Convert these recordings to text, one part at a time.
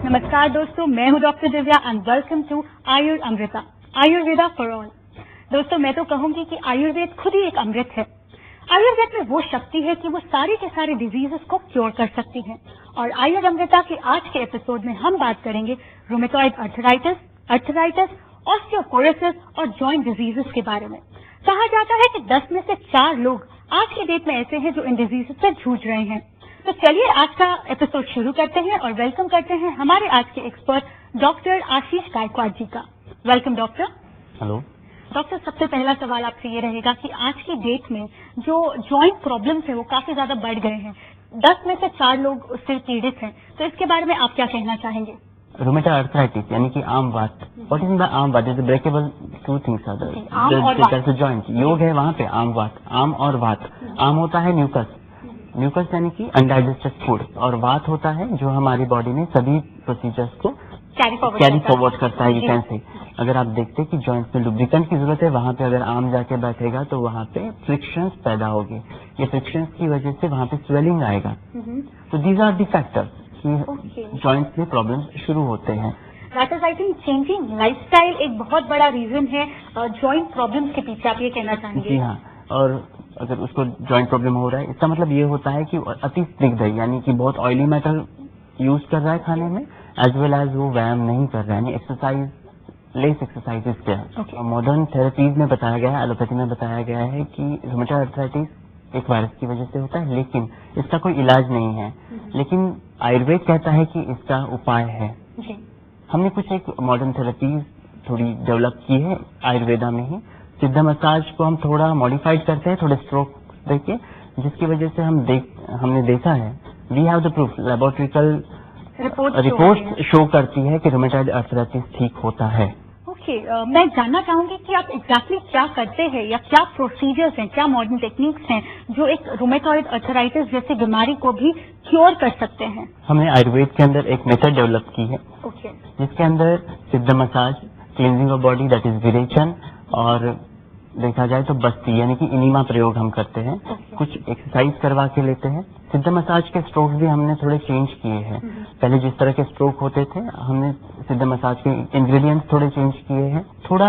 नमस्कार दोस्तों, मैं हूं doctor Divya and welcome to Ayur Amrita, Ayurveda for all. दोस्तों, मैं तो कहूंगी कि आयुर्वेद खुद ही एक अमृत है। आयुर्वेद में वो शक्ति है कि वो सारी के सारे डिजीजेस को क्योर कर सकती है। और आयुर अमृता के आज के एपिसोड में हम बात करेंगे रूमेटॉइड अर्थराइटिस, ऑस्टियोपोरोसिस और जॉइंट डिजीजेस के बारे में। कहा जाता है कि 10 में से 4 लोग आज की डेट में ऐसे हैं जो इन डिजीजेस से जूझ रहे हैं। तो चलिए आज का एपिसोड शुरू करते हैं और वेलकम करते हैं हमारे आज के एक्सपर्ट डॉक्टर आशीष गायकवाड जी का। Welcome doctor. हेलो डॉक्टर, सबसे पहला सवाल आपसे ये रहेगा कि आज की डेट में जो जॉइंट प्रॉब्लम्स है वो काफी ज्यादा बढ़ गए हैं। 10 में से 4 लोग उससे पीड़ित हैं, तो इसके बारे में आप क्या कहना चाहेंगे? रूमेटॉइड अर्थराइटिस यानी कि आम वात। व्हाट इज द आम वात? Is breakable two things are there. Joint योग है वहाँ पे आम वात, आम और वात। आम होता है म्यूकस यानी कि अनडाइजेस्टेड फूड, और वात होता है जो हमारी बॉडी में सभी प्रोसीजर्स को कैरी फॉरवर्ड करता है। यू कैन से अगर आप देखते हैं कि जॉइंट्स में लुब्रिकेंट की जरूरत है, वहाँ पे अगर आम जाके बैठेगा तो वहाँ पे फ्रिक्शंस पैदा होगी। ये फ्रिक्शंस की वजह से वहाँ पे स्वेलिंग आएगा। तो दीज आर दी फैक्टर्स कि जॉइंट्स में प्रॉब्लम शुरू होते हैं। That is I think changing lifestyle एक बहुत बड़ा रीजन है जॉइंट प्रॉब्लम्स के पीछे, आप ये कहना चाहेंगे? जी हाँ, और अगर उसको जॉइंट प्रॉब्लम हो रहा है इसका मतलब ये होता है कि अति स्निग्ध है, यानी कि बहुत ऑयली मेटल यूज कर रहा है खाने में, एज वेल एज वो व्यायाम नहीं कर रहा है, यानी एक्सरसाइज लेस एक्सरसाइजेस क्या। मॉडर्न थेरेपीज में बताया गया है, एलोपैथी में बताया गया है कि रूमेटॉइड अर्थराइटिस एक वायरस की वजह से होता है, लेकिन इसका कोई इलाज नहीं है। लेकिन आयुर्वेद कहता है कि इसका उपाय है। हमने कुछ एक मॉडर्न थेरेपीज थोड़ी डेवलप की है आयुर्वेदा में ही। सिद्धा मसाज को हम थोड़ा मॉडिफाइड करते हैं, थोड़े स्ट्रोक देके, जिसकी वजह से हमने देखा है, we have the proof, laboratorical report show करती है कि रूमेटॉइड अर्थराइटिस ठीक होता है। ओके, मैं जानना चाहूंगी कि आप एग्जैक्टली क्या करते हैं या क्या प्रोसीजर्स हैं, क्या मॉडर्न टेक्निक्स हैं जो एक रूमेटॉइड अर्थराइटिस जैसी बीमारी को भी क्योर कर सकते हैं? हमने आयुर्वेद के अंदर एक मेथड डेवलप की है, जिसके अंदर Siddha massage, cleansing of body that is virechan, और देखा जाए तो बस्ती यानी कि इनिमा प्रयोग हम करते हैं। कुछ एक्सरसाइज करवा के लेते हैं। सिद्ध मसाज के स्ट्रोक्स भी हमने थोड़े चेंज किए हैं। पहले जिस तरह के स्ट्रोक होते थे, हमने सिद्ध मसाज के इंग्रेडिएंट्स थोड़े चेंज किए हैं, थोड़ा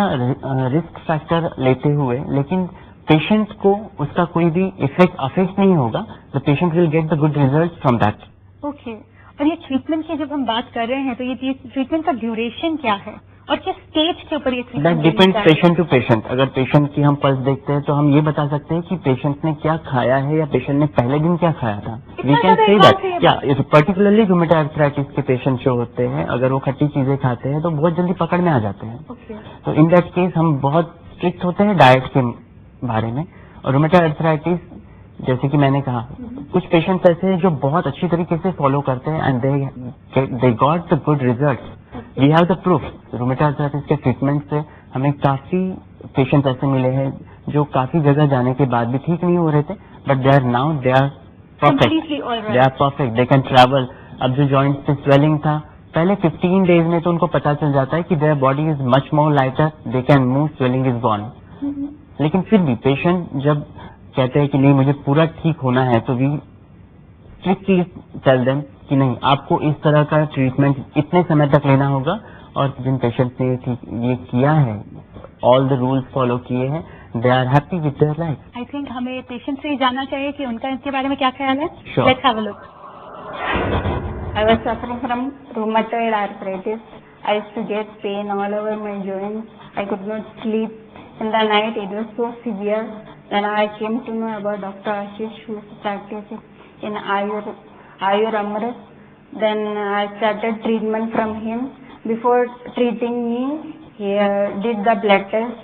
रिस्क फैक्टर लेते हुए, लेकिन पेशेंट को उसका कोई भी अफेक्ट नहीं होगा। The patient will get the good result from that. Okay, और ये ट्रीटमेंट की जब हम बात कर रहे हैं तो ये ट्रीटमेंट का ड्यूरेशन क्या है और किस स्टेज के ऊपर ये treatment? That depends patient to patient. अगर पेशेंट की हम पल्स देखते हैं तो हम ये बता सकते हैं कि पेशेंट ने क्या खाया है या पेशेंट ने पहले दिन क्या खाया था। We can say that. क्या पर्टिकुलरली रूमेटॉइड अर्थराइटिस के पेशेंट जो होते हैं, अगर वो खट्टी चीजें खाते हैं तो बहुत जल्दी पकड़ में आ जाते हैं। तो इन दैट केस हम बहुत स्ट्रिक्ट होते हैं डाइट के बारे में। और रूमेटॉइड अर्थराइटिस, जैसे कि मैंने कहा, कुछ पेशेंट्स ऐसे हैं जो बहुत अच्छी तरीके से फॉलो करते हैं and they got the good results. We have the proof. Rheumatoid arthritis के ट्रीटमेंट से हमें काफी पेशेंट्स ऐसे मिले हैं जो काफी जगह जाने के बाद भी ठीक नहीं हो रहे थे, but they are now they are perfect, they can travel. अब जो जॉइंट पे स्वेलिंग था, पहले 15 डेज में तो उनको पता चल जाता है कि their body is much more lighter, they can move, swelling is gone. लेकिन फिर भी पेशेंट जब कहते हैं कि नहीं मुझे पूरा ठीक होना है, तो वी स्ट्रिक्टली टेल देम कि नहीं, आपको इस तरह का ट्रीटमेंट इतने समय तक लेना होगा। और जिन पेशेंट ने ये किया है, ऑल द रूल्स फॉलो किए हैं, they are happy with their life. I think हमें पेशेंट से जानना चाहिए कि उनका इसके बारे में क्या ख्याल है। Sure. Let's have a look. I was suffering from rheumatoid arthritis. I used to get pain all over my joints. I could not sleep in the night. It was so severe. Then I came to know about Dr. Ashish, who is practicing in Ayur Amrit. Then I started treatment from him. Before treating me, he did the blood test,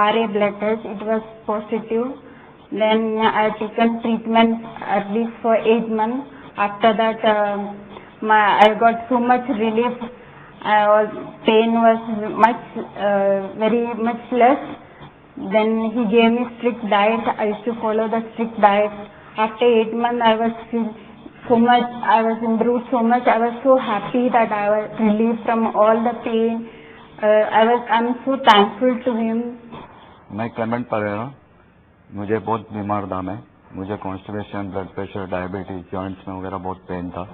RA blood test. It was positive. Then I taken treatment at least for 8 months. After that, I got so much relief. Pain was very much less. Then he gave me strict diet. I used to follow the strict diet. After 8 months, I was improved so much. I was so happy that I was relieved from all the pain. I'm so thankful to him. मैं Clement Perera, मुझे बहुत बीमार था। मुझे constipation, blood pressure, diabetes, joints में वगैरह बहुत pen था।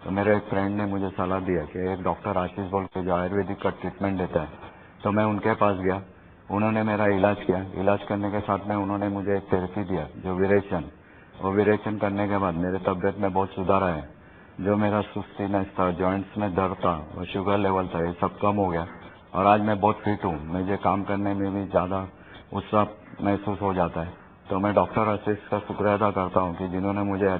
तो मेरे एक फ्रेंड ने मुझे सलाह दिया कि एक डॉक्टर आशीष बोल के जो आयुर्वेदिक का ट्रीटमेंट देता है, तो मैं उनके पास गया। उन्होंने मेरा इलाज किया। इलाज करने के साथ में उन्होंने मुझे एक थेरेपी दिया, जो विरेचन। वो विरेचन करने के बाद मेरे तबियत में बहुत सुधार आया। जो मेरा सुस्तीनेस था, जॉइंट्स में दर्द था, वो शुगर लेवल था, ये सब कम हो गया और आज मैं बहुत फिट हूँ। मुझे काम करने में भी ज्यादा उत्साह महसूस हो जाता है। तो मैं डॉक्टर आशीष का शुक्रिया अदा करता हूँ कि जिन्होंने मुझे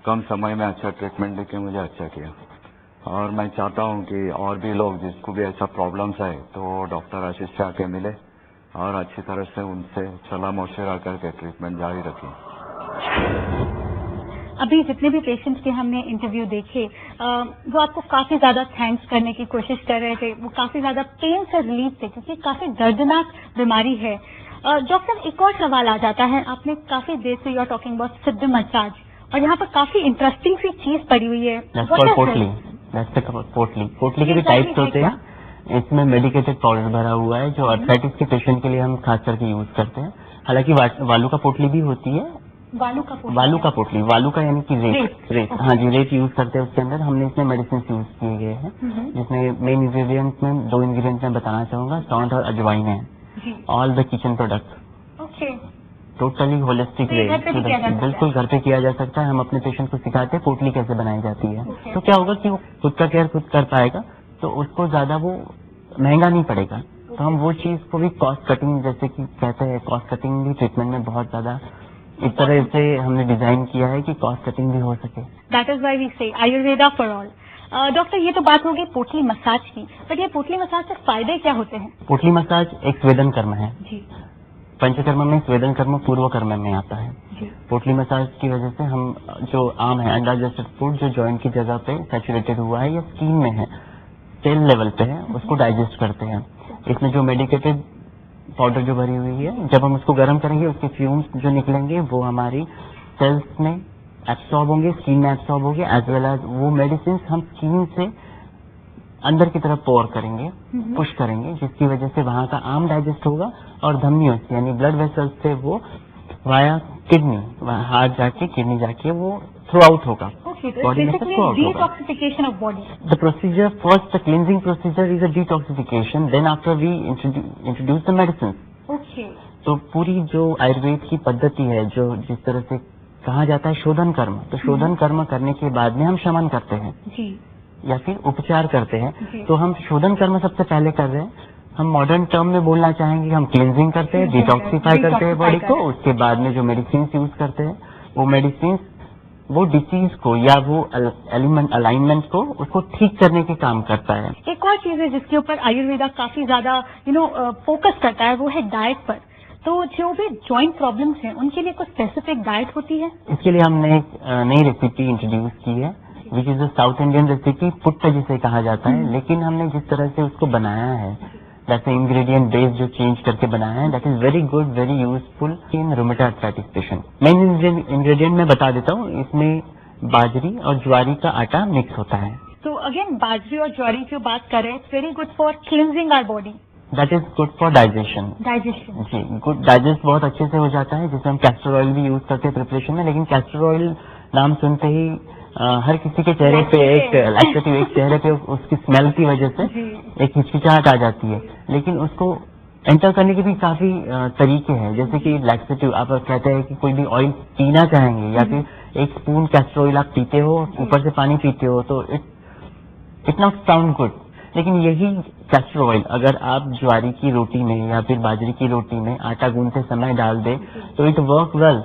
कम समय में अच्छा ट्रीटमेंट देके मुझे अच्छा किया। और मैं चाहता हूँ कि और भी लोग जिसको भी ऐसा प्रॉब्लम्स है तो डॉक्टर आशीष से आके मिले और अच्छी तरह से उनसे सलाह मशवरा करके ट्रीटमेंट जारी रखें। अभी जितने भी पेशेंट्स के हमने इंटरव्यू देखे वो आपको काफी ज्यादा थैंक्स करने की कोशिश कर रहे थे। वो काफी ज्यादा पेन से रिलीफ थे क्योंकि काफी दर्दनाक बीमारी है। डॉक्टर, एक और सवाल आ जाता है। आपने काफी देर से यू आर टॉकिंग अबाउट सिद्ध मसाज और यहाँ पर काफी इंटरेस्टिंग सी चीज पड़ी हुई है। पोटली के भी टाइप्स होते हैं। इसमें मेडिकेटेड पाउडर भरा हुआ है जो आर्थराइटिस के पेशेंट के लिए हम खास करके यूज करते हैं। हालांकि वालू का पोटली भी होती है। वालू का यानी कि रेत। हाँ जी, रेत यूज करते हैं। उसके अंदर हमने इसमें मेडिसिन यूज किए गए हैं, जिसमें मेन इंग्रेडिएंट्स में 2 इंग्रेडिएंट्स मैं बताना चाहूंगा, सौंठ और अजवाइन है। All the kitchen product. Okay, totally holistic way. बिल्कुल घर पे किया जा सकता है। हम अपने पेशेंट को सिखाते हैं पोटली कैसे बनाई जाती है। तो क्या होगा कि वो खुद का केयर खुद कर पाएगा, तो उसको ज्यादा वो महंगा नहीं पड़ेगा। तो हम वो चीज को भी कॉस्ट कटिंग, जैसे कि कहते हैं, कॉस्ट कटिंग भी ट्रीटमेंट में बहुत ज्यादा इस तरह से हमने डिजाइन किया है कि कॉस्ट कटिंग भी हो सके। दैट इज व्हाई वी से आयुर्वेदा फॉर ऑल। डॉक्टर, ये तो बात होगी पोटली मसाज की, बट ये पोटली मसाज से फायदे क्या होते हैं? पोटली मसाज एक स्वेदन कर्म है जी। पंचकर्म में स्वेदन कर्म पूर्व कर्म में आता है। जी। पोटली मसाज की वजह से हम जो आम है अनडाइजेस्टेड फूड जो जॉइंट की जगह पे सैचुरेटेड हुआ है या स्किन में है, सेल लेवल पे है, उसको डाइजेस्ट करते हैं। इसमें जो मेडिकेटेड पाउडर जो भरी हुई है, जब हम उसको गर्म करेंगे उसके फ्यूम्स जो निकलेंगे वो हमारी सेल्स में एब्सॉर्ब होंगे, स्किन में एब्सॉर्ब होंगे, एज वेल एज वो मेडिसिन हम स्किन से अंदर की तरफ पोर करेंगे, पुश करेंगे, जिसकी वजह से वहां का आम डाइजेस्ट होगा और धमनियों से यानी ब्लड वेसल्स से वो वाया किडनी, हार्ट जाके किडनी जाके वो थ्रू आउट होगा। बॉडी में थ्रू आउट होगा। Detoxification of body. The procedure, first the cleansing procedure is a detoxification, then after we introduce the medicines. Okay. तो पूरी जो आयुर्वेद की पद्धति है, जो जिस तरह से कहा जाता है शोधन कर्म, तो शोधन कर्म करने के बाद में हम शमन करते हैं जी, या फिर उपचार करते हैं। जी। तो हम शोधन कर्म सबसे पहले कर रहे हैं। हम मॉडर्न टर्म में बोलना चाहेंगे, हम क्लींजिंग करते हैं, डिटॉक्सिफाई करते हैं बॉडी को। उसके बाद में जो मेडिसिन यूज करते हैं, वो मेडिसिन वो डिसीज को या वो एलिमेंट अलाइनमेंट को उसको ठीक करने के काम करता है। एक और चीज है जिसके ऊपर आयुर्वेदा काफी ज्यादा फोकस करता है, वो है डाइट पर। तो जो भी जॉइंट प्रॉब्लम्स हैं उनके लिए कुछ स्पेसिफिक डाइट होती है? इसके लिए हमने एक नई रेसिपी इंट्रोड्यूस की है, which is a south Indian recipe, puttu जिसे कहा जाता है। लेकिन हमने जिस तरह से उसको बनाया है, जैसे इंग्रेडिएंट बेस जो चेंज करके बनाया है, that is very good, very useful in rheumatoid arthritis patient. Main ingredient मैं बता देता हूँ, इसमें बाजरी और ज्वारी का आटा मिक्स होता है। तो अगेन बाजरी और ज्वारी की बात करें, it's very good for cleansing our body. That is good for digestion. Digestion जी, गुड, डाइजेस्ट बहुत अच्छे से हो जाता है, जिसमें हम कैस्टर ऑयल भी यूज करते हैं प्रिपरेशन में। लेकिन कैस्टर ऑयल नाम सुनते ही हर किसी के चेहरे पे एक लैक्सेटिव, एक चेहरे पे उसकी स्मेल की वजह से एक हिचकिचाहट आ जाती है। लेकिन उसको एंटर करने के भी काफी तरीके हैं, जैसे कि लैक्सेटिव आप कहते हैं कि कोई भी ऑयल पीना चाहेंगे या फिर एक स्पून कैस्टर ऑयल आप पीते हो, ऊपर से पानी पीते हो, तो इट नॉट साउंड गुड। लेकिन यही कैस्टर ऑयल अगर आप ज्वारी की रोटी में या फिर बाजरी की रोटी में आटा गूंथते समय डाल दे तो it work well.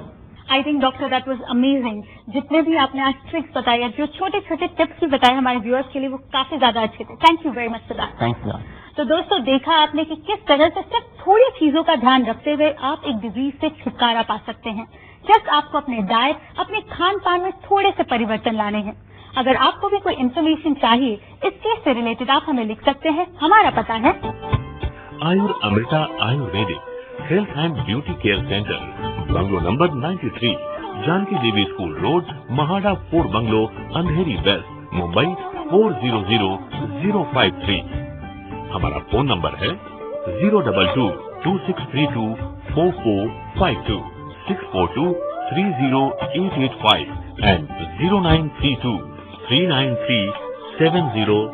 I think doctor that was amazing. जितने भी आपने आज ट्रिक्स बताए, जो छोटे छोटे टिप्स भी बताए हमारे व्यूअर्स के लिए, वो काफी ज्यादा अच्छे थे। Thank you very much for that. Thanks lot. तो दोस्तों, देखा आपने कि किस तरह से सिर्फ थोड़ी चीजों का ध्यान रखते हुए आप एक डिजीज से छुटकारा पा सकते हैं। जस्ट आपको अपने डाइट, अपने खान पान में थोड़े से परिवर्तन लाने हैं। अगर आपको भी कोई इन्फॉर्मेशन चाहिए इस केस से रिलेटेड, आप हमें लिख सकते हैं। हमारा पता है Ayur Amrita Ayurvedic health and beauty care centre, bungalow number 93, Janki Devi school road, MHADA 4 bungalow, Andheri west, Mumbai 400053। हमारा फोन नंबर है 02226324452, 642308885 एंड 0932 39370